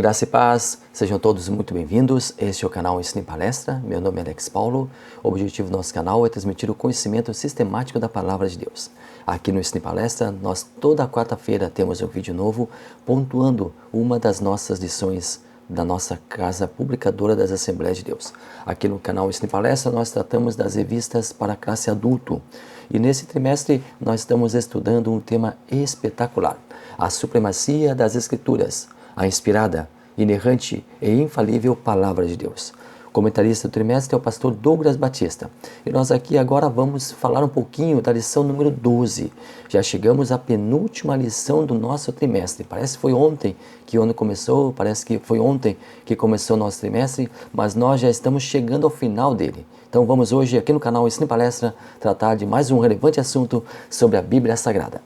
Graça e paz, sejam todos muito bem-vindos. Este é o canal Ensino em Palestra. Meu nome é Alex Paulo. O objetivo do nosso canal é transmitir o conhecimento sistemático da Palavra de Deus. Aqui no Ensino em Palestra, nós toda quarta-feira temos um vídeo novo pontuando uma das nossas lições da nossa Casa Publicadora das Assembleias de Deus. Aqui no canal Ensino em Palestra, nós tratamos das revistas para a classe adulto. E nesse trimestre, nós estamos estudando um tema espetacular: a supremacia das Escrituras, a inspirada, inerrante e infalível Palavra de Deus. O comentarista do trimestre é o pastor Douglas Batista. E nós aqui agora vamos falar um pouquinho da lição número 12. Já chegamos à penúltima lição do nosso trimestre. Parece que foi ontem que o ano começou, parece que foi ontem que começou o nosso trimestre, mas nós já estamos chegando ao final dele. Então vamos hoje aqui no canal Ensino em Palestra tratar de mais um relevante assunto sobre a Bíblia Sagrada.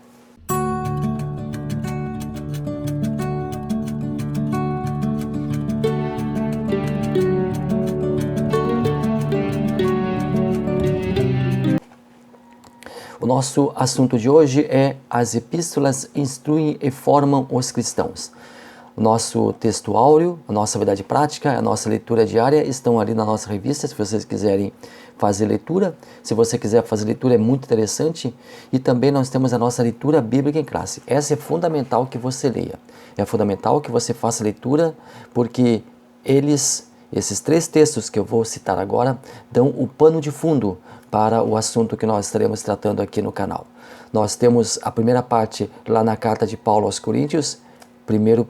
O nosso assunto de hoje é: as epístolas instruem e formam os cristãos. O nosso texto áureo, a nossa verdade prática, a nossa leitura diária estão ali na nossa revista, se vocês quiserem fazer leitura. Se você quiser fazer leitura, é muito interessante. E também nós temos a nossa leitura bíblica em classe. Essa é fundamental que você leia. É fundamental que você faça leitura, porque esses três textos que eu vou citar agora dão o pano de fundo para o assunto que nós estaremos tratando aqui no canal. Nós temos a primeira parte lá na carta de Paulo aos Coríntios, primeira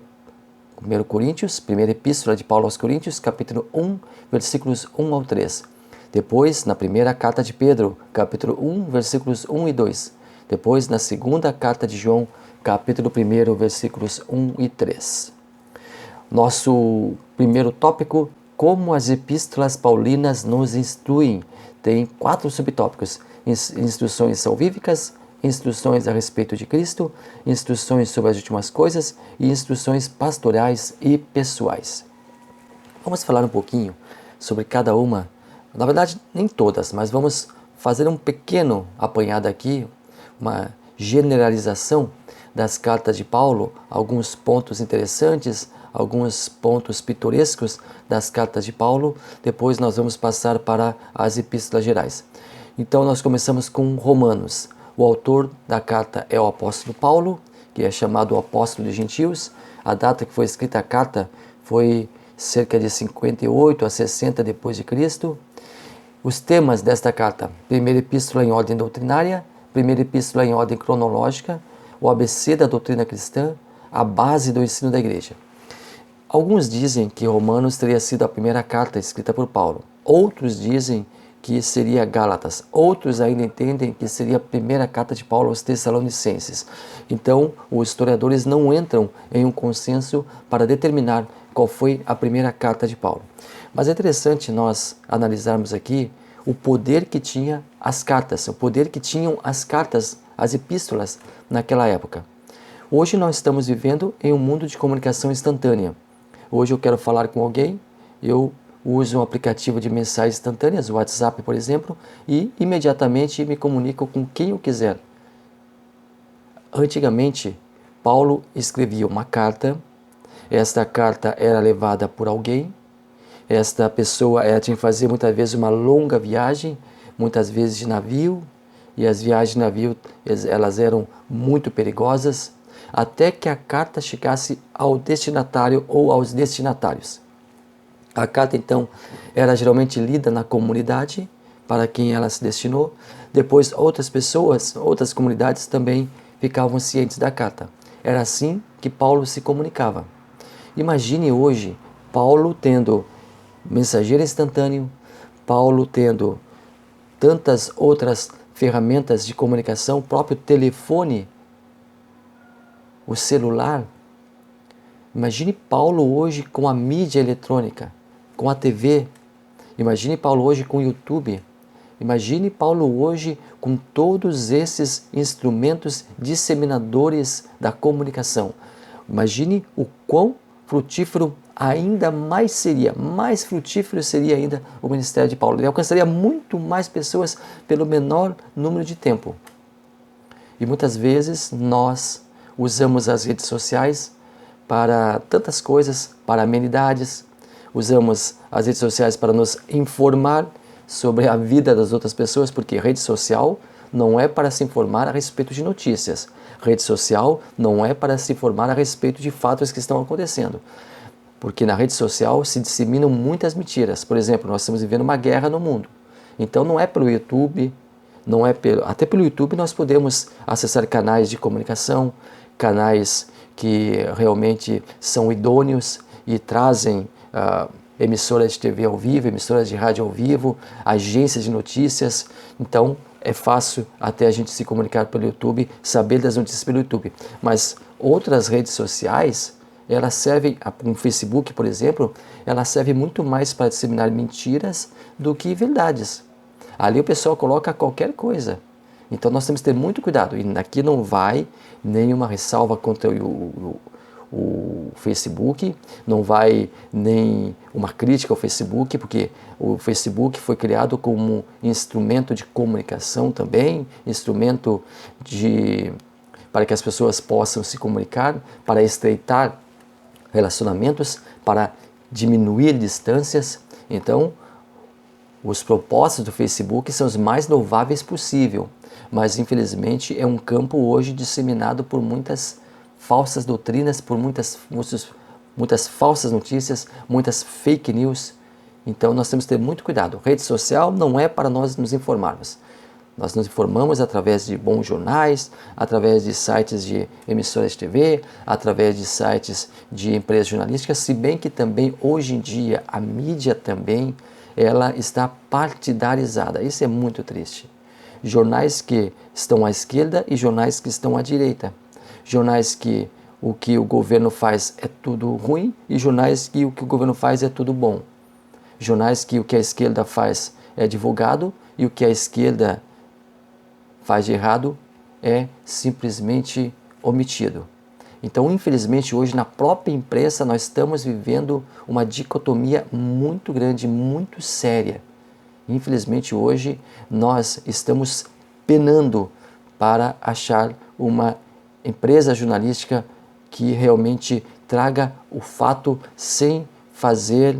epístola de Paulo aos Coríntios, capítulo 1, versículos 1 ao 3. Depois, na primeira carta de Pedro, capítulo 1, versículos 1 e 2. Depois, na segunda carta de João, capítulo 1, versículos 1 e 3. Nosso primeiro tópico: como as epístolas paulinas nos instruem. Tem 4 subtópicos: instruções salvíficas, instruções a respeito de Cristo, instruções sobre as últimas coisas e instruções pastorais e pessoais. Vamos falar um pouquinho sobre cada uma, na verdade nem todas, mas vamos fazer um pequeno apanhado aqui, uma generalização das cartas de Paulo, alguns pontos interessantes, alguns pontos pitorescos das cartas de Paulo. Depois nós vamos passar para as epístolas gerais. Então nós começamos com Romanos. O autor da carta é o apóstolo Paulo, que é chamado o apóstolo dos gentios. A data que foi escrita a carta foi cerca de 58 a 60 depois de Cristo. Os temas desta carta: primeira epístola em ordem doutrinária, primeira epístola em ordem cronológica, o ABC da doutrina cristã, a base do ensino da igreja. Alguns dizem que Romanos teria sido a primeira carta escrita por Paulo. Outros dizem que seria Gálatas. Outros ainda entendem que seria a primeira carta de Paulo aos Tessalonicenses. Então, os historiadores não entram em um consenso para determinar qual foi a primeira carta de Paulo. Mas é interessante nós analisarmos aqui o poder que tinha as cartas, o poder que tinham as cartas, as epístolas naquela época. Hoje nós estamos vivendo em um mundo de comunicação instantânea. Hoje eu quero falar com alguém, eu uso um aplicativo de mensagens instantâneas, o WhatsApp, por exemplo, e imediatamente me comunico com quem eu quiser. Antigamente, Paulo escrevia uma carta, esta carta era levada por alguém, esta pessoa tinha que fazer muitas vezes uma longa viagem, muitas vezes de navio, e as viagens de navio elas eram muito perigosas, até que a carta chegasse ao destinatário ou aos destinatários. A carta, então, era geralmente lida na comunidade para quem ela se destinou. Depois, outras pessoas, outras comunidades também ficavam cientes da carta. Era assim que Paulo se comunicava. Imagine hoje Paulo tendo mensageiro instantâneo, Paulo tendo tantas outras ferramentas de comunicação, o próprio telefone, o celular. Imagine Paulo hoje com a mídia eletrônica, com a TV. Imagine Paulo hoje com o YouTube. Imagine Paulo hoje com todos esses instrumentos disseminadores da comunicação. Imagine o quão frutífero ainda mais frutífero seria ainda o ministério de Paulo. Ele alcançaria muito mais pessoas pelo menor número de tempo. E muitas vezes nós usamos as redes sociais para tantas coisas, para amenidades, usamos as redes sociais para nos informar sobre a vida das outras pessoas, porque rede social não é para se informar a respeito de notícias. Rede social não é para se informar a respeito de fatos que estão acontecendo. Porque na rede social se disseminam muitas mentiras. Por exemplo, nós estamos vivendo uma guerra no mundo. Então não é pelo YouTube, até pelo YouTube nós podemos acessar canais de comunicação, canais que realmente são idôneos e trazem emissoras de TV ao vivo, emissoras de rádio ao vivo, agências de notícias. Então é fácil até a gente se comunicar pelo YouTube, saber das notícias pelo YouTube. Mas outras redes sociais, elas servem, um Facebook, por exemplo, ela serve muito mais para disseminar mentiras do que verdades. Ali o pessoal coloca qualquer coisa. Então nós temos que ter muito cuidado. E aqui não vai nenhuma ressalva contra o Facebook, não vai nem uma crítica ao Facebook, porque o Facebook foi criado como instrumento de comunicação também, instrumento para que as pessoas possam se comunicar, para estreitar relacionamentos, para diminuir distâncias. Então, os propósitos do Facebook são os mais louváveis possível, mas infelizmente é um campo hoje disseminado por muitas falsas doutrinas, por muitas falsas notícias, muitas fake news. Então nós temos que ter muito cuidado. Rede social não é para nós nos informarmos. Nós nos informamos através de bons jornais, através de sites de emissoras de TV, através de sites de empresas jornalísticas, se bem que também hoje em dia a mídia também ela está partidarizada. Isso é muito triste. Jornais que estão à esquerda e jornais que estão à direita. Jornais que o que o governo faz é tudo ruim e jornais que o que o governo faz é tudo bom. Jornais que o que a esquerda faz é divulgado e o que a esquerda faz de errado é simplesmente omitido. Então, infelizmente, hoje na própria imprensa nós estamos vivendo uma dicotomia muito grande, muito séria. Infelizmente, hoje nós estamos penando para achar uma empresa jornalística que realmente traga o fato sem fazer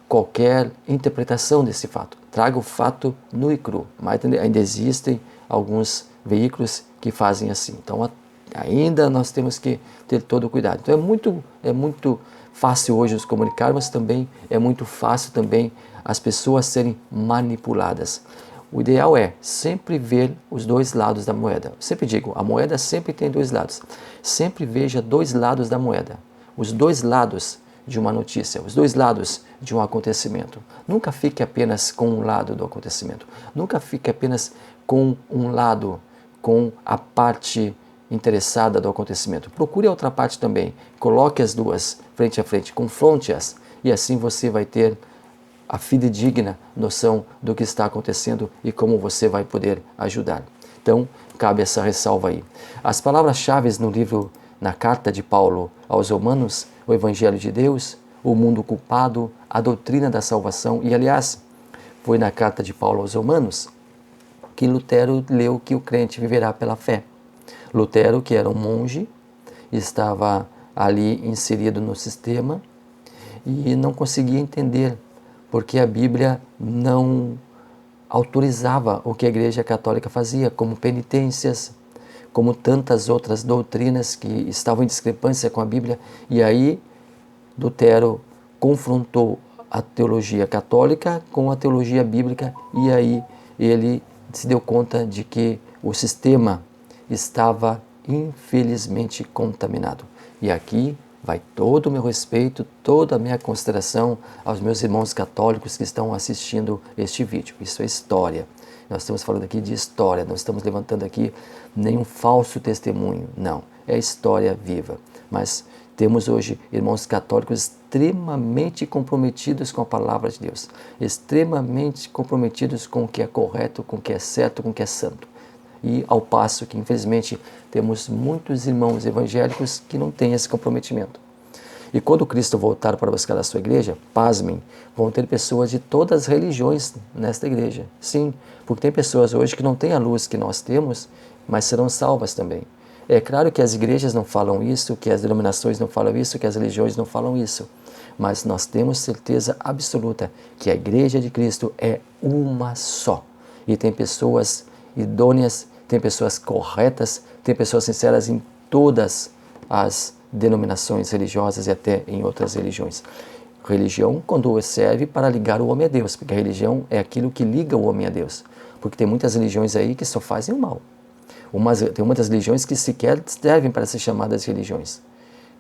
qualquer interpretação desse fato. Traga o fato nu e cru. Mas ainda existem alguns veículos que fazem assim. Então, ainda nós temos que ter todo o cuidado. Então, é muito fácil hoje nos comunicar, mas também é muito fácil também as pessoas serem manipuladas. O ideal é sempre ver os dois lados da moeda. Eu sempre digo, a moeda sempre tem dois lados. Sempre veja dois lados da moeda. Os dois lados de uma notícia, os dois lados de um acontecimento. Nunca fique apenas com um lado do acontecimento. Nunca fique apenas com um lado, com a parte interessada do acontecimento. Procure a outra parte também. Coloque as duas frente a frente, confronte-as e assim você vai ter a fidedigna noção do que está acontecendo e como você vai poder ajudar. Então, cabe essa ressalva aí. As palavras-chave no livro, na carta de Paulo aos Romanos, o Evangelho de Deus, o mundo culpado, a doutrina da salvação, e aliás, foi na carta de Paulo aos Romanos que Lutero leu que o crente viverá pela fé. Lutero, que era um monge, estava ali inserido no sistema e não conseguia entender porque a Bíblia não autorizava o que a Igreja Católica fazia, como penitências, como tantas outras doutrinas que estavam em discrepância com a Bíblia. E aí Lutero confrontou a teologia católica com a teologia bíblica e aí ele se deu conta de que o sistema estava infelizmente contaminado. E aqui vai todo o meu respeito, toda a minha consideração aos meus irmãos católicos que estão assistindo este vídeo. Isso é história. Nós estamos falando aqui de história, não estamos levantando aqui nenhum falso testemunho, não. É história viva. Mas temos hoje irmãos católicos extremamente comprometidos com a palavra de Deus, extremamente comprometidos com o que é correto, com o que é certo, com o que é santo. E ao passo que, infelizmente, temos muitos irmãos evangélicos que não têm esse comprometimento. E quando Cristo voltar para buscar a sua igreja, pasmem, vão ter pessoas de todas as religiões nesta igreja. Sim, porque tem pessoas hoje que não têm a luz que nós temos, mas serão salvas também. É claro que as igrejas não falam isso, que as denominações não falam isso, que as religiões não falam isso, mas nós temos certeza absoluta que a Igreja de Cristo é uma só. E tem pessoas idôneas, tem pessoas corretas, tem pessoas sinceras em todas as denominações religiosas e até em outras religiões. Religião, quando serve para ligar o homem a Deus, porque a religião é aquilo que liga o homem a Deus. Porque tem muitas religiões aí que só fazem o mal. Tem muitas religiões que sequer servem para ser chamadas religiões,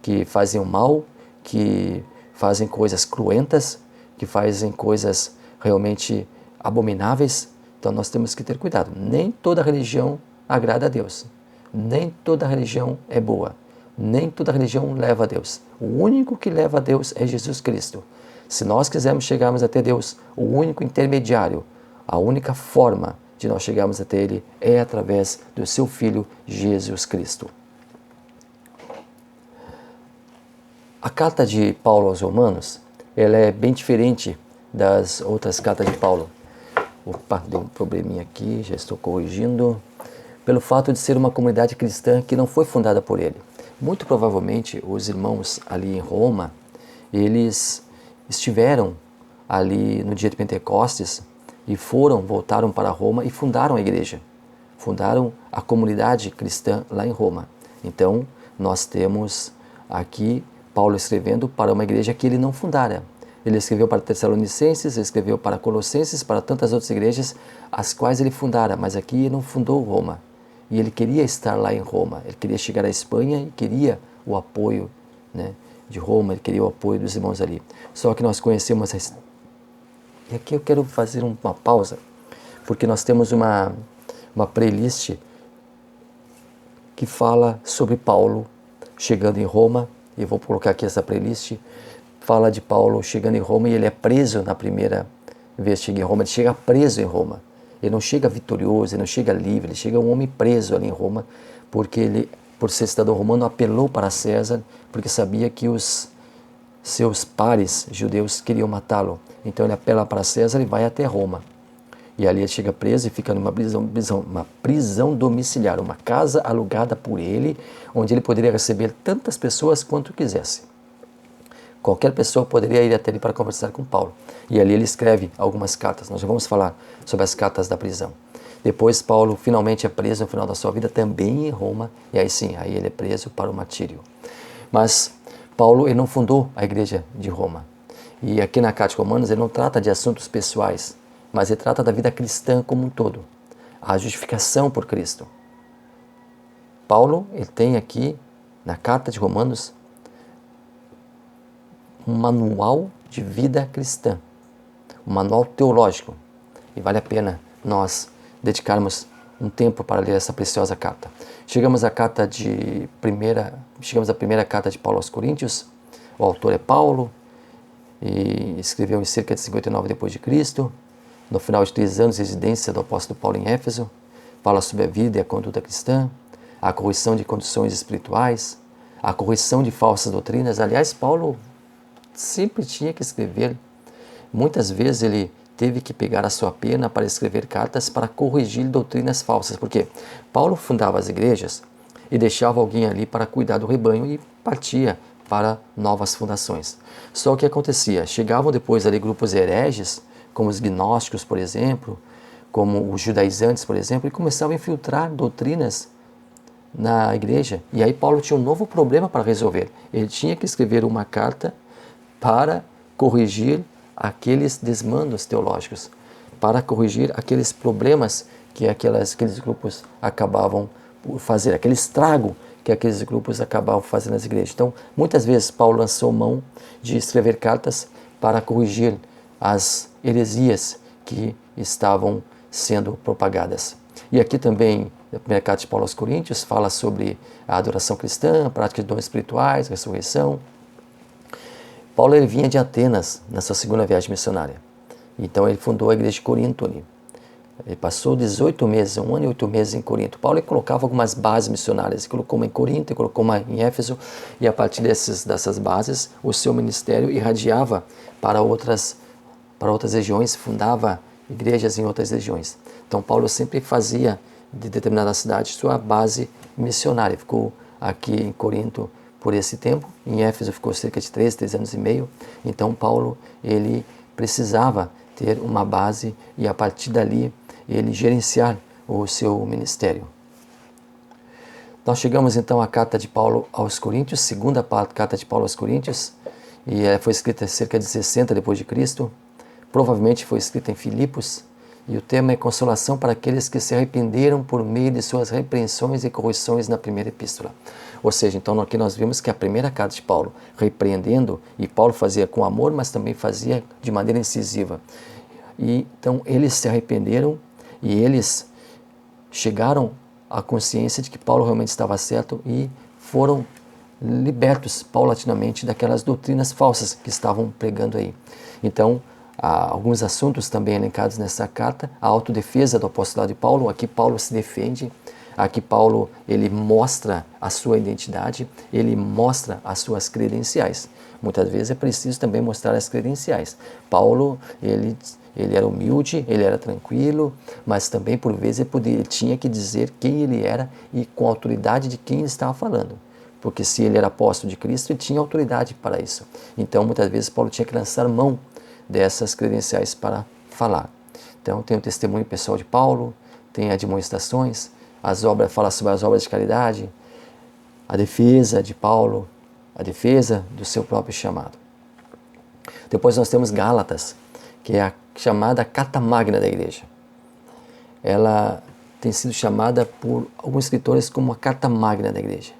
que fazem o mal, que fazem coisas cruentas, que fazem coisas realmente abomináveis. Então nós temos que ter cuidado. Nem toda religião agrada a Deus. Nem toda religião é boa. Nem toda religião leva a Deus. O único que leva a Deus é Jesus Cristo. Se nós quisermos chegarmos até Deus, o único intermediário, a única forma de nós chegarmos até Ele é através do seu Filho Jesus Cristo. A carta de Paulo aos Romanos, ela é bem diferente das outras cartas de Paulo. Opa, deu um probleminha aqui, já estou corrigindo. Pelo fato de ser uma comunidade cristã que não foi fundada por ele. Muito provavelmente os irmãos ali em Roma, eles estiveram ali no dia de Pentecostes e voltaram para Roma e fundaram a igreja. Fundaram a comunidade cristã lá em Roma. Então, nós temos aqui Paulo escrevendo para uma igreja que ele não fundara. Ele escreveu para Tessalonicenses, escreveu para Colossenses, para tantas outras igrejas, as quais ele fundara, mas aqui ele não fundou Roma. E ele queria estar lá em Roma, ele queria chegar à Espanha e queria o apoio, né, de Roma, ele queria o apoio dos irmãos ali. Só que nós conhecemos... E aqui eu quero fazer uma pausa, porque nós temos uma playlist que fala sobre Paulo chegando em Roma. Eu vou colocar aqui essa playlist. Fala de Paulo chegando em Roma e ele é preso na primeira vez que chega em Roma. Ele chega preso em Roma. Ele não chega vitorioso, ele não chega livre, ele chega um homem preso ali em Roma, porque ele, por ser cidadão romano, apelou para César, porque sabia que os seus pares judeus queriam matá-lo. Então ele apela para César e vai até Roma. E ali ele chega preso e fica numa prisão domiciliar, uma casa alugada por ele, onde ele poderia receber tantas pessoas quanto quisesse. Qualquer pessoa poderia ir até ele para conversar com Paulo. E ali ele escreve algumas cartas. Nós já vamos falar sobre as cartas da prisão. Depois Paulo finalmente é preso no final da sua vida também em Roma. E aí sim, aí ele é preso para o martírio. Mas Paulo ele não fundou a igreja de Roma. E aqui na Carta de Romanos ele não trata de assuntos pessoais, mas ele trata da vida cristã como um todo. A justificação por Cristo. Paulo ele tem aqui na Carta de Romanos um manual de vida cristã, um manual teológico. E vale a pena nós dedicarmos um tempo para ler essa preciosa carta. Chegamos à primeira carta de Paulo aos Coríntios. O autor é Paulo e escreveu em cerca de 59 depois de Cristo. No final de 3 anos de residência do apóstolo Paulo em Éfeso, fala sobre a vida e a conduta cristã, a correção de condições espirituais, a correção de falsas doutrinas. Aliás, Paulo sempre tinha que escrever. Muitas vezes ele teve que pegar a sua pena para escrever cartas para corrigir doutrinas falsas, porque Paulo fundava as igrejas e deixava alguém ali para cuidar do rebanho e partia para novas fundações. Só o que acontecia? Chegavam depois ali grupos hereges, como os gnósticos, por exemplo, como os judaizantes, por exemplo, e começavam a infiltrar doutrinas na igreja. E aí Paulo tinha um novo problema para resolver. Ele tinha que escrever uma carta para corrigir aqueles desmandos teológicos, para corrigir aqueles problemas que aqueles grupos acabavam por fazer, aquele estrago que aqueles grupos acabavam fazendo nas igrejas. Então, muitas vezes Paulo lançou mão de escrever cartas para corrigir as heresias que estavam sendo propagadas. E aqui também, na primeira carta de Paulo aos Coríntios, fala sobre a adoração cristã, a prática de dons espirituais, ressurreição. Paulo ele vinha de Atenas na sua segunda viagem missionária. Então ele fundou a igreja de Corinto ali. Ele passou 18 meses, 1 ano e 8 meses em Corinto. Paulo ele colocava algumas bases missionárias. Ele colocou uma em Corinto, ele colocou uma em Éfeso. E a partir dessas bases, o seu ministério irradiava para outras regiões, fundava igrejas em outras regiões. Então Paulo sempre fazia de determinada cidade sua base missionária. Ficou aqui em Corinto por esse tempo, em Éfeso ficou cerca de 3 anos e meio. Então Paulo, ele precisava ter uma base e a partir dali ele gerenciar o seu ministério. Nós chegamos então à carta de Paulo aos Coríntios, segunda carta de Paulo aos Coríntios, e foi escrita cerca de 60 depois de Cristo. Provavelmente foi escrita em Filipos, e o tema é consolação para aqueles que se arrependeram por meio de suas repreensões e correções na primeira epístola. Ou seja, então aqui nós vimos que a primeira carta de Paulo, repreendendo, e Paulo fazia com amor, mas também fazia de maneira incisiva. E então eles se arrependeram e eles chegaram à consciência de que Paulo realmente estava certo e foram libertos paulatinamente daquelas doutrinas falsas que estavam pregando aí. Então, há alguns assuntos também elencados nessa carta. A autodefesa do apostolado de Paulo. Aqui Paulo se defende. Aqui Paulo, ele mostra a sua identidade, ele mostra as suas credenciais. Muitas vezes é preciso também mostrar as credenciais. Paulo, ele era humilde, ele era tranquilo, mas também por vezes ele tinha que dizer quem ele era e com a autoridade de quem ele estava falando. Porque se ele era apóstolo de Cristo, ele tinha autoridade para isso. Então muitas vezes Paulo tinha que lançar mão dessas credenciais para falar. Então tem o testemunho pessoal de Paulo, tem admoestações, fala sobre as obras de caridade, a defesa de Paulo, a defesa do seu próprio chamado. Depois nós temos Gálatas, que é a chamada carta magna da igreja. Ela tem sido chamada por alguns escritores como a carta magna da igreja.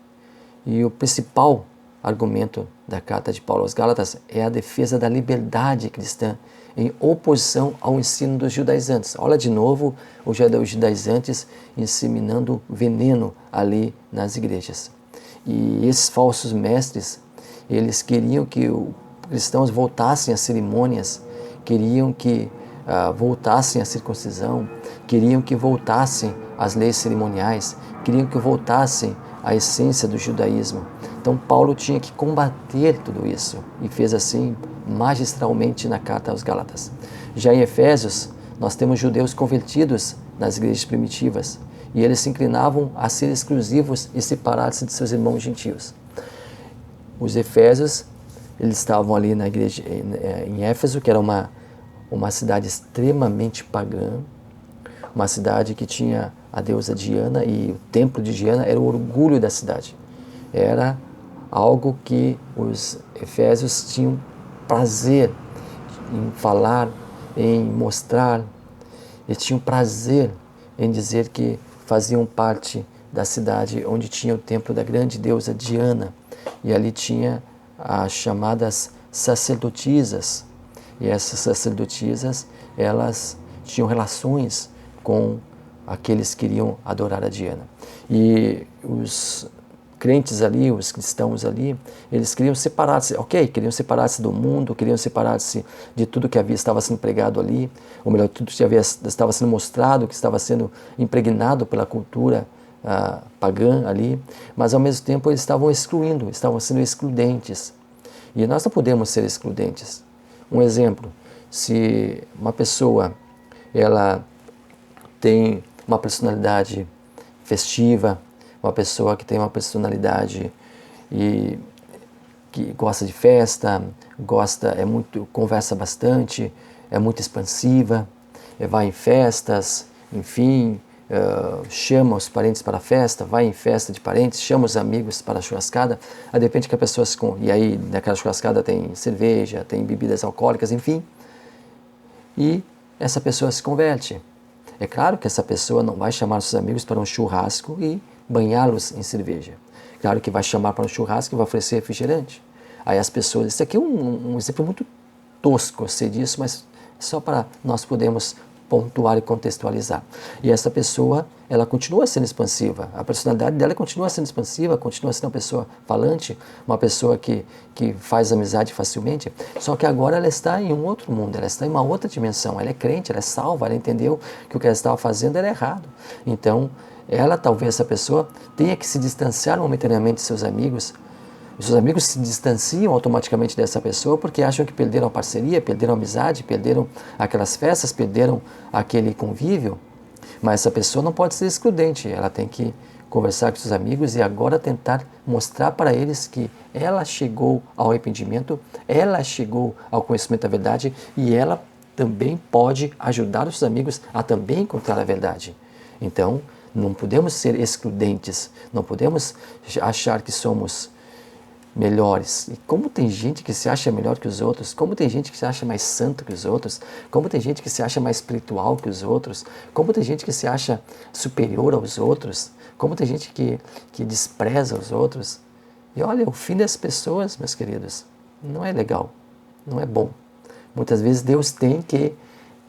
E o principal argumento da carta de Paulo aos Gálatas é a defesa da liberdade cristã em oposição ao ensino dos judaizantes. Olha de novo os judaizantes inseminando veneno ali nas igrejas. E esses falsos mestres, eles queriam que os cristãos voltassem às cerimônias, queriam que voltassem à circuncisão, queriam que voltassem às leis cerimoniais, queriam que voltassem à essência do judaísmo. Então Paulo tinha que combater tudo isso e fez assim magistralmente na carta aos Gálatas. Já em Efésios, nós temos judeus convertidos nas igrejas primitivas e eles se inclinavam a ser exclusivos e separar-se de seus irmãos gentios. Os Efésios, eles estavam ali na igreja em Éfeso, que era uma cidade extremamente pagã, uma cidade que tinha a deusa Diana e o templo de Diana era o orgulho da cidade. Era algo que os efésios tinham prazer em falar, em mostrar, eles tinham prazer em dizer que faziam parte da cidade onde tinha o templo da grande deusa Diana e ali tinha as chamadas sacerdotisas e essas sacerdotisas elas tinham relações com aqueles que queriam adorar a Diana e os crentes ali, os cristãos ali, eles queriam separar-se, queriam separar-se do mundo, queriam separar-se de tudo que estava sendo pregado ali, ou melhor, tudo que estava sendo mostrado, que estava sendo impregnado pela cultura pagã ali, mas ao mesmo tempo eles estavam sendo excludentes. E nós não podemos ser excludentes. Um exemplo, se uma pessoa ela tem uma personalidade festiva, uma pessoa que tem uma personalidade e que gosta de festa, conversa bastante, é muito expansiva, vai em festas, enfim, chama os parentes para a festa, vai em festa de parentes, chama os amigos para a churrascada, aí de repente que a pessoa e aí naquela churrascada tem cerveja, tem bebidas alcoólicas, enfim, e essa pessoa se converte. É claro que essa pessoa não vai chamar seus amigos para um churrasco e banhá-los em cerveja. Claro que vai chamar para um churrasco e vai oferecer refrigerante. Aí as pessoas... Isso aqui é um exemplo muito tosco, eu sei disso, mas só para nós podermos pontuar e contextualizar. E essa pessoa, ela continua sendo expansiva. A personalidade dela continua sendo expansiva, continua sendo uma pessoa falante, uma pessoa que faz amizade facilmente. Só que agora ela está em um outro mundo, ela está em uma outra dimensão. Ela é crente, ela é salva, ela entendeu que o que ela estava fazendo era errado. Então, talvez essa pessoa tenha que se distanciar momentaneamente de seus amigos. Os seus amigos se distanciam automaticamente dessa pessoa porque acham que perderam a parceria, perderam a amizade, perderam aquelas festas, perderam aquele convívio. Mas essa pessoa não pode ser excludente, ela tem que conversar com seus amigos e agora tentar mostrar para eles que ela chegou ao arrependimento, ela chegou ao conhecimento da verdade e ela também pode ajudar os seus amigos a também encontrar a verdade. Então, não podemos ser excludentes, não podemos achar que somos melhores. E como tem gente que se acha melhor que os outros, como tem gente que se acha mais santo que os outros, como tem gente que se acha mais espiritual que os outros, como tem gente que se acha superior aos outros, como tem gente que despreza os outros. E olha, o fim das pessoas, meus queridos, não é legal, não é bom. Muitas vezes Deus tem que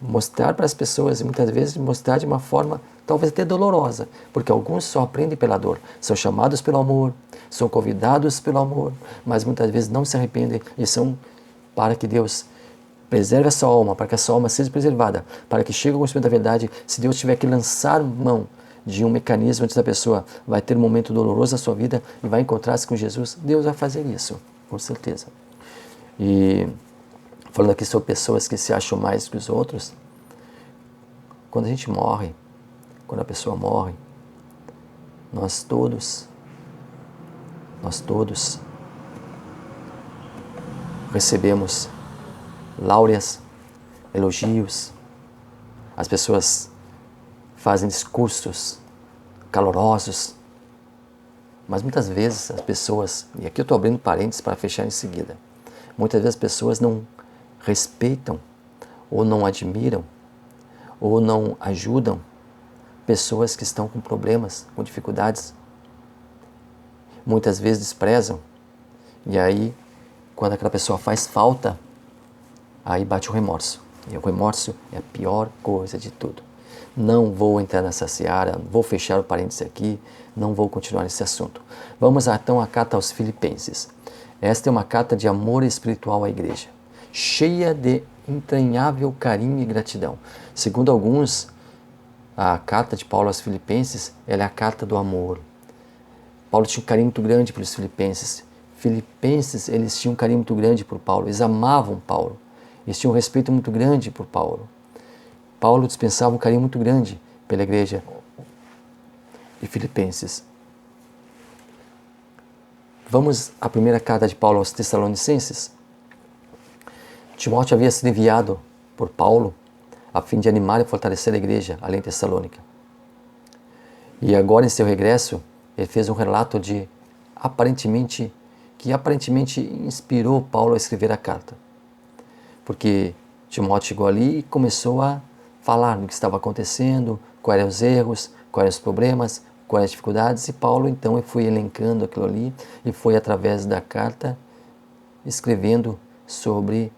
mostrar para as pessoas, e muitas vezes mostrar de uma forma talvez até dolorosa, porque alguns só aprendem pela dor, são chamados pelo amor, são convidados pelo amor, mas muitas vezes não se arrependem e são para que Deus preserve a sua alma, para que a sua alma seja preservada, para que chegue ao conhecimento da verdade. Se Deus tiver que lançar mão de um mecanismo antes da pessoa, vai ter um momento doloroso na sua vida e vai encontrar-se com Jesus, Deus vai fazer isso, com certeza. E falando aqui sobre pessoas que se acham mais que os outros, quando a gente morre, quando a pessoa morre, nós todos recebemos láureas, elogios, as pessoas fazem discursos calorosos, mas muitas vezes as pessoas, e aqui eu estou abrindo parênteses para fechar em seguida, muitas vezes as pessoas não respeitam, ou não admiram, ou não ajudam pessoas que estão com problemas, com dificuldades. Muitas vezes desprezam, e aí, quando aquela pessoa faz falta, aí bate o remorso. E o remorso é a pior coisa de tudo. Não vou entrar nessa seara, vou fechar o parênteses aqui, não vou continuar nesse assunto. Vamos então à carta aos Filipenses. Esta é uma carta de amor espiritual à igreja, cheia de entranhável carinho e gratidão. Segundo alguns, a carta de Paulo aos Filipenses, ela é a carta do amor. Paulo tinha um carinho muito grande pelos filipenses. Filipenses, eles tinham um carinho muito grande por Paulo, eles amavam Paulo, eles tinham um respeito muito grande por Paulo. Paulo dispensava um carinho muito grande pela igreja de Filipenses. Vamos à primeira carta de Paulo aos Tessalonicenses. Timóteo havia sido enviado por Paulo a fim de animar e fortalecer a igreja, além de Tessalônica. E agora, em seu regresso, ele fez um relato que aparentemente inspirou Paulo a escrever a carta. Porque Timóteo chegou ali e começou a falar do que estava acontecendo, quais eram os erros, quais eram os problemas, quais as dificuldades, e Paulo então foi elencando aquilo ali e foi através da carta escrevendo sobre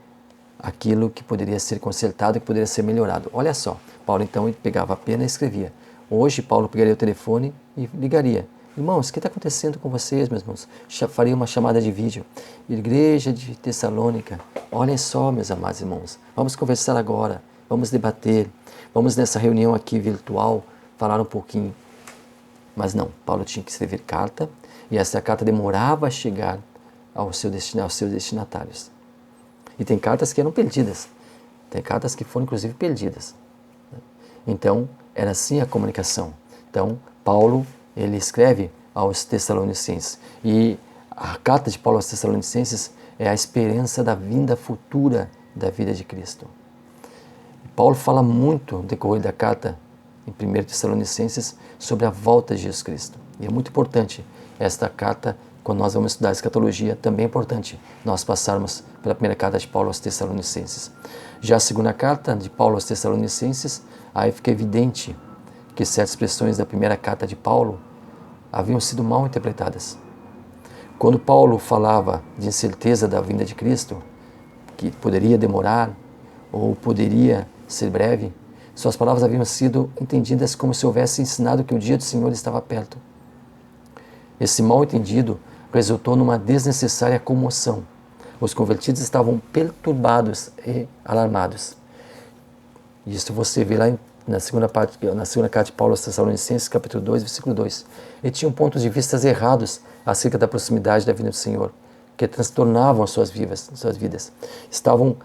aquilo que poderia ser consertado, que poderia ser melhorado. Olha só, Paulo então ele pegava a pena e escrevia. Hoje Paulo pegaria o telefone e ligaria. Irmãos, o que está acontecendo com vocês, meus irmãos? Faria uma chamada de vídeo. Igreja de Tessalônica, olhem só, meus amados irmãos, vamos conversar agora, vamos debater, vamos nessa reunião aqui virtual falar um pouquinho. Mas não, Paulo tinha que escrever carta e essa carta demorava a chegar aos seus destinatários. E tem cartas que eram perdidas, tem cartas que foram inclusive perdidas. Então, era assim a comunicação. Então, Paulo, ele escreve aos Tessalonicenses. E a carta de Paulo aos Tessalonicenses é a esperança da vinda futura da vida de Cristo. Paulo fala muito no decorrer da carta, em 1 Tessalonicenses, sobre a volta de Jesus Cristo. E é muito importante esta carta, quando nós vamos estudar escatologia, também é importante nós passarmos pela primeira carta de Paulo aos Tessalonicenses. Já a segunda carta de Paulo aos Tessalonicenses, aí fica evidente que certas expressões da primeira carta de Paulo haviam sido mal interpretadas. Quando Paulo falava de incerteza da vinda de Cristo, que poderia demorar ou poderia ser breve, suas palavras haviam sido entendidas como se houvesse ensinado que o dia do Senhor estava perto. Esse mal entendido resultou numa desnecessária comoção. Os convertidos estavam perturbados e alarmados. Isso você vê lá na segunda carta de Paulo aos Tessalonicenses, capítulo 2, versículo 2. Eles tinham pontos de vista errados acerca da proximidade da vinda do Senhor, que transtornavam as suas vidas. Estavam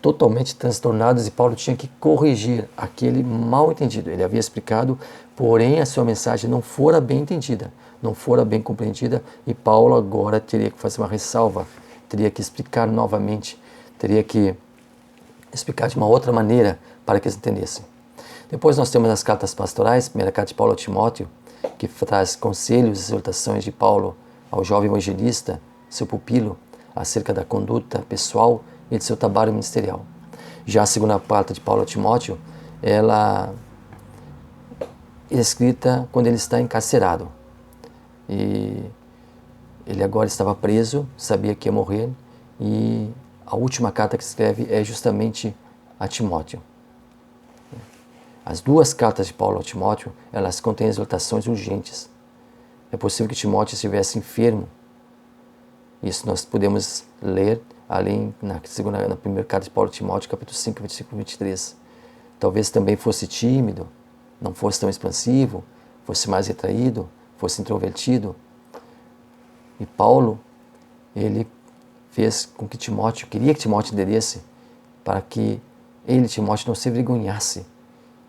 totalmente transtornados e Paulo tinha que corrigir aquele mal entendido. Ele havia explicado, porém a sua mensagem não fora bem entendida, não fora bem compreendida, e Paulo agora teria que fazer uma ressalva, teria que explicar novamente, teria que explicar de uma outra maneira para que eles entendessem. Depois nós temos as cartas pastorais, primeira carta de Paulo a Timóteo, que traz conselhos e exortações de Paulo ao jovem evangelista, seu pupilo, acerca da conduta pessoal e de seu trabalho ministerial. Já a segunda carta de Paulo a Timóteo, ela é escrita quando ele está encarcerado. E ele agora estava preso, sabia que ia morrer, e a última carta que escreve é justamente a Timóteo. As duas cartas de Paulo a Timóteo, elas contêm exortações urgentes. É possível que Timóteo estivesse enfermo. Isso nós podemos ler ali na primeira carta de Paulo a Timóteo, capítulo 5, versículo 23. Talvez também fosse tímido, não fosse tão expansivo, fosse mais retraído, fosse introvertido. E Paulo, ele fez com que Timóteo, queria que Timóteo entendesse, para que ele, Timóteo, não se envergonhasse,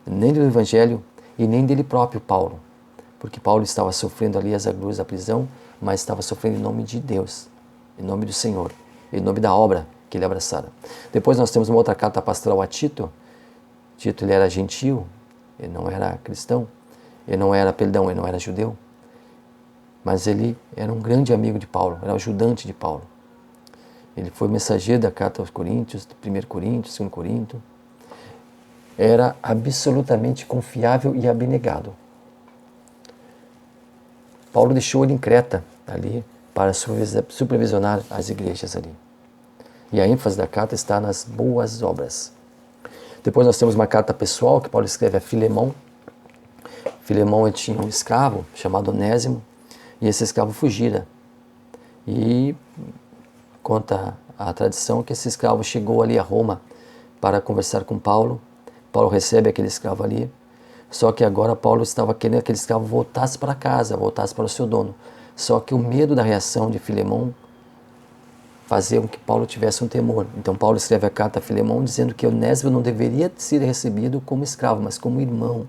nem do Evangelho e nem dele próprio, Paulo. Porque Paulo estava sofrendo ali as agruras da prisão, mas estava sofrendo em nome de Deus, em nome do Senhor, em nome da obra que ele abraçara. Depois nós temos uma outra carta pastoral a Tito. Tito, ele era gentil, ele não era cristão, ele não era judeu, mas ele era um grande amigo de Paulo, era o ajudante de Paulo. Ele foi mensageiro da carta aos Coríntios, do 1 Coríntios, 2 Coríntios. Era absolutamente confiável e abnegado. Paulo deixou ele em Creta, ali, para supervisionar as igrejas ali. E a ênfase da carta está nas boas obras. Depois nós temos uma carta pessoal que Paulo escreve a Filemão. Filemão tinha um escravo chamado Onésimo, e esse escravo fugira. E conta a tradição que esse escravo chegou ali a Roma para conversar com Paulo. Paulo recebe aquele escravo ali, só que agora Paulo estava querendo que aquele escravo voltasse para casa, voltasse para o seu dono. Só que o medo da reação de Filemão fazia com que Paulo tivesse um temor. Então Paulo escreve a carta a Filemão dizendo que Onésimo não deveria ser recebido como escravo, mas como irmão.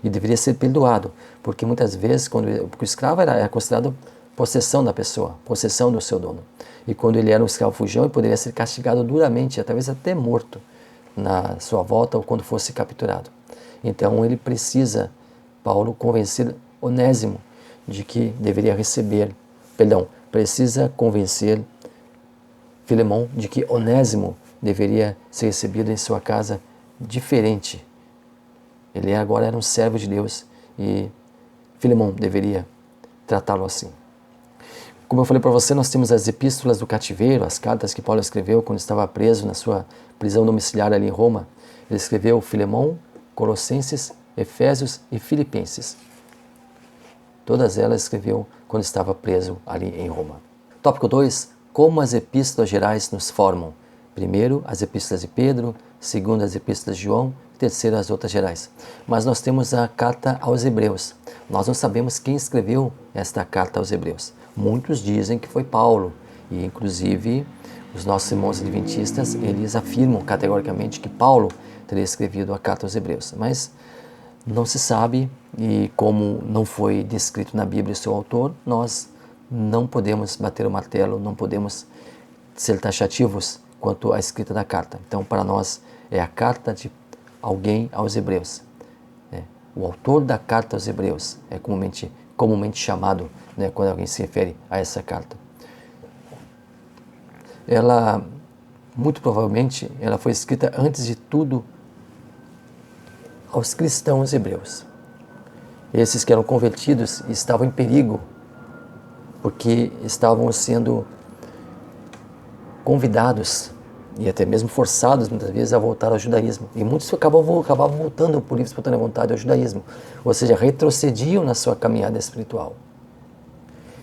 E deveria ser perdoado, porque muitas vezes, porque o escravo era considerado possessão da pessoa, possessão do seu dono. E quando ele era um escravo fujão, ele poderia ser castigado duramente, talvez até morto, na sua volta ou quando fosse capturado. Então ele precisa, Paulo, convencer Onésimo de que deveria precisa convencer Filemão de que Onésimo deveria ser recebido em sua casa diferente. Ele agora era um servo de Deus e Filemão deveria tratá-lo assim. Como eu falei para você, nós temos as epístolas do cativeiro, as cartas que Paulo escreveu quando estava preso na sua prisão domiciliar ali em Roma. Ele escreveu Filemão, Colossenses, Efésios e Filipenses. Todas elas escreveu quando estava preso ali em Roma. Tópico 2. Como as epístolas gerais nos formam. Primeiro, as epístolas de Pedro. Segundo, as epístolas de João. Terceiro, as outras gerais. Mas nós temos a carta aos Hebreus. Nós não sabemos quem escreveu esta carta aos Hebreus. Muitos dizem que foi Paulo. E, inclusive, os nossos irmãos adventistas, eles afirmam categoricamente que Paulo teria escrevido a carta aos Hebreus. Mas não se sabe, e como não foi descrito na Bíblia o seu autor, nós não podemos bater o martelo, não podemos ser taxativos quanto à escrita da carta. Então, para nós, é a carta de alguém aos Hebreus. O autor da carta aos Hebreus é comumente chamado, quando alguém se refere a essa carta. Ela, muito provavelmente, ela foi escrita antes de tudo aos cristãos hebreus. Esses que eram convertidos estavam em perigo, porque estavam sendo convidados e até mesmo forçados muitas vezes a voltar ao judaísmo. E muitos acabavam voltando por livre e espontânea vontade ao judaísmo, ou seja, retrocediam na sua caminhada espiritual.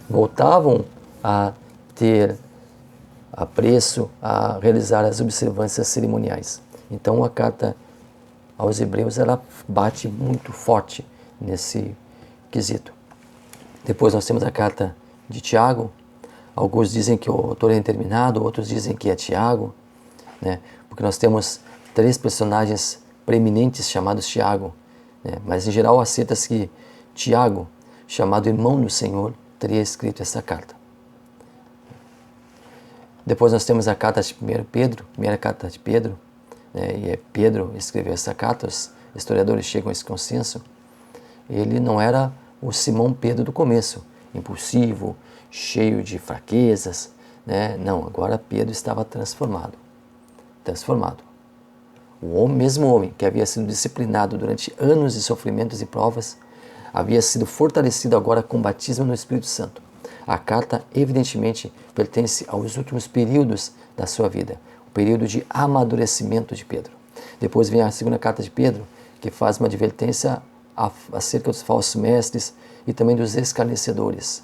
Voltavam a ter apreço, a realizar as observâncias cerimoniais. Então a carta aos Hebreus, ela bate muito forte nesse quesito. Depois nós temos a carta de Tiago. Alguns dizem que o autor é indeterminado, outros dizem que é Tiago. né? Porque nós temos 3 personagens preeminentes chamados Tiago, né? Mas em geral aceita-se que Tiago, chamado irmão do Senhor, teria escrito essa carta. Depois nós temos a carta de 1 Pedro, primeira carta de Pedro, né? E Pedro escreveu essa carta, os historiadores chegam a esse consenso. Ele não era o Simão Pedro do começo, impulsivo, cheio de fraquezas, né? Não, agora Pedro estava transformado. O mesmo homem que havia sido disciplinado durante anos de sofrimentos e provas, havia sido fortalecido agora com o batismo no Espírito Santo. A carta, evidentemente, pertence aos últimos períodos da sua vida, o período de amadurecimento de Pedro. Depois vem a segunda carta de Pedro, que faz uma advertência acerca dos falsos mestres e também dos escarnecedores.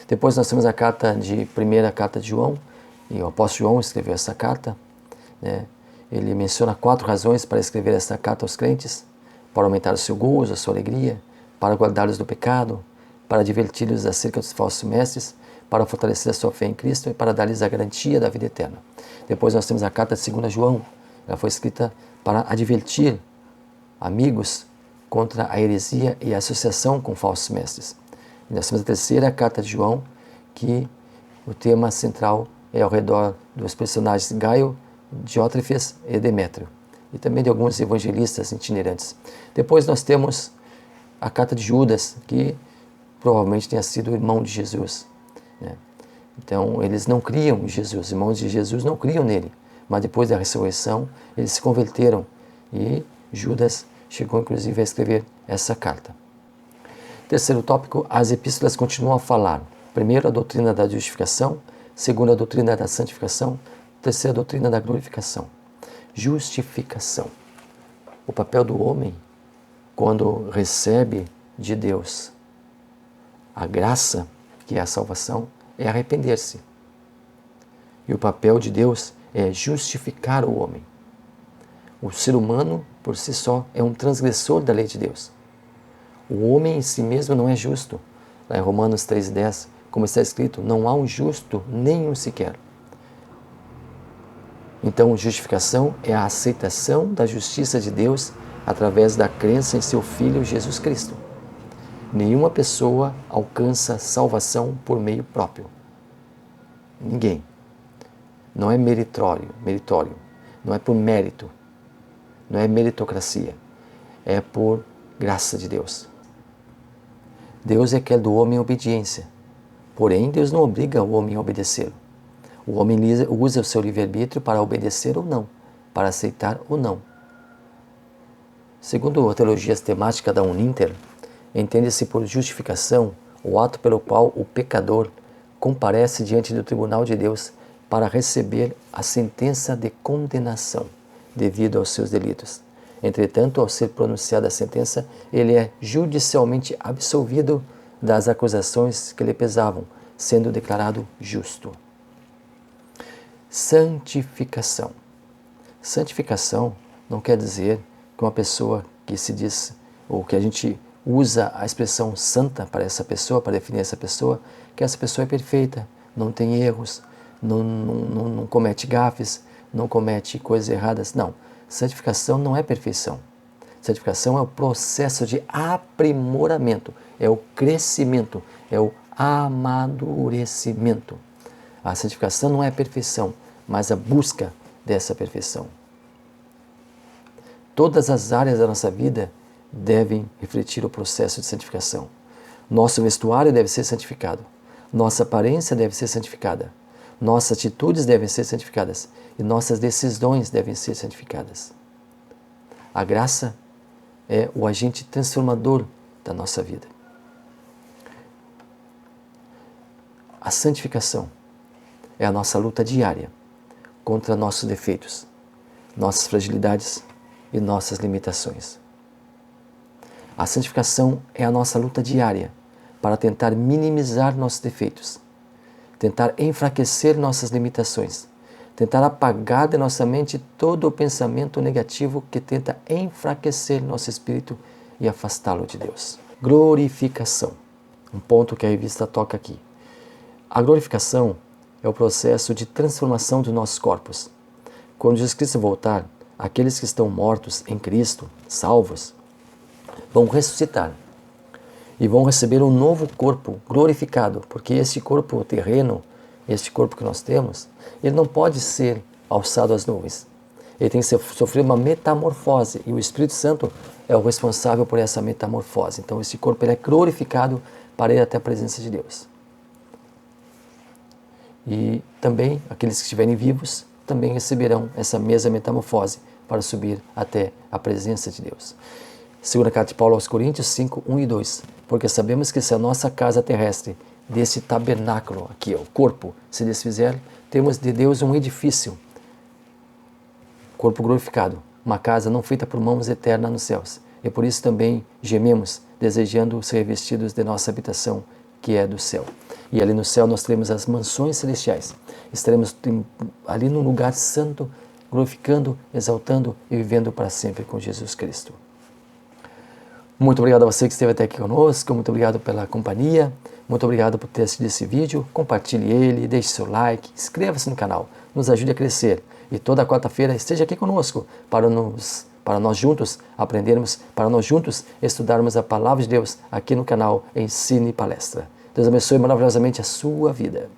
Depois nós temos a primeira carta de João, e o apóstolo João escreveu essa carta, né? Ele menciona 4 razões para escrever essa carta aos crentes: para aumentar o seu gozo, a sua alegria, para guardá-los do pecado, para adverti-los acerca dos falsos mestres, para fortalecer a sua fé em Cristo e para dar-lhes a garantia da vida eterna. Depois nós temos a carta de 2 João, ela foi escrita para advertir amigos contra a heresia e a associação com falsos mestres. E nós temos a terceira carta de João, que o tema central é ao redor dos personagens Gaio, Diótrefes e Demétrio, e também de alguns evangelistas itinerantes. Depois nós temos a carta de Judas, que provavelmente tenha sido o irmão de Jesus, né? Então eles não criam em Jesus, os irmãos de Jesus não criam nele, mas depois da ressurreição eles se converteram e Judas chegou inclusive a escrever essa carta. Terceiro tópico, as epístolas continuam a falar. Primeiro, a doutrina da justificação. Segundo, a doutrina da santificação. Terceiro, a doutrina da glorificação. Justificação. O papel do homem, quando recebe de Deus a graça, que é a salvação, é arrepender-se. E o papel de Deus é justificar o homem. O ser humano, por si só, é um transgressor da lei de Deus. O homem em si mesmo não é justo. Lá em Romanos 3,10, como está escrito, não há um justo, nenhum sequer. Então, justificação é a aceitação da justiça de Deus através da crença em seu Filho Jesus Cristo. Nenhuma pessoa alcança salvação por meio próprio. Ninguém. Não é meritório. Não é por mérito. Não é meritocracia. É por graça de Deus. Deus é que quer do homem obediência. Porém, Deus não obriga o homem a obedecê-lo. O homem usa o seu livre-arbítrio para obedecer ou não, para aceitar ou não. Segundo a teologia sistemática da Uninter, entende-se por justificação o ato pelo qual o pecador comparece diante do tribunal de Deus para receber a sentença de condenação devido aos seus delitos. Entretanto, ao ser pronunciada a sentença, ele é judicialmente absolvido das acusações que lhe pesavam, sendo declarado justo. Santificação. Santificação não quer dizer que uma pessoa que se diz, ou que a gente usa a expressão santa para essa pessoa, para definir essa pessoa, que essa pessoa é perfeita, não tem erros, não comete gafes, não comete coisas erradas. Não. Santificação não é perfeição. Santificação é o processo de aprimoramento, é o crescimento, é o amadurecimento. A santificação não é perfeição, mas a busca dessa perfeição. Todas as áreas da nossa vida devem refletir o processo de santificação. Nosso vestuário deve ser santificado, nossa aparência deve ser santificada, nossas atitudes devem ser santificadas e nossas decisões devem ser santificadas. A graça é o agente transformador da nossa vida. A santificação é a nossa luta diária contra nossos defeitos, nossas fragilidades e nossas limitações. A santificação é a nossa luta diária para tentar minimizar nossos defeitos, tentar enfraquecer nossas limitações, tentar apagar de nossa mente todo o pensamento negativo que tenta enfraquecer nosso espírito e afastá-lo de Deus. Glorificação, um ponto que a revista toca aqui. A glorificação é o processo de transformação dos nossos corpos, quando Jesus Cristo voltar, aqueles que estão mortos em Cristo, salvos, vão ressuscitar e vão receber um novo corpo glorificado, porque este corpo terreno, este corpo que nós temos, ele não pode ser alçado às nuvens. Ele tem que sofrer uma metamorfose, e o Espírito Santo é o responsável por essa metamorfose. Então esse corpo ele é glorificado para ir até a presença de Deus. E também aqueles que estiverem vivos também receberão essa mesma metamorfose para subir até a presença de Deus. Segunda carta de Paulo aos Coríntios 5, 1 e 2. Porque sabemos que se a nossa casa terrestre, desse tabernáculo aqui, o corpo, se desfizer, temos de Deus um edifício, corpo glorificado, uma casa não feita por mãos, eterna nos céus. E por isso também gememos, desejando ser revestidos de nossa habitação, que é do céu. E ali no céu nós teremos as mansões celestiais. Estaremos ali no lugar santo, glorificando, exaltando e vivendo para sempre com Jesus Cristo. Muito obrigado a você que esteve até aqui conosco, muito obrigado pela companhia, muito obrigado por ter assistido esse vídeo, compartilhe ele, deixe seu like, inscreva-se no canal, nos ajude a crescer. E toda quarta-feira esteja aqui conosco para nós juntos aprendermos, para nós juntos estudarmos a Palavra de Deus aqui no canal Ensino e Palestra. Deus abençoe maravilhosamente a sua vida.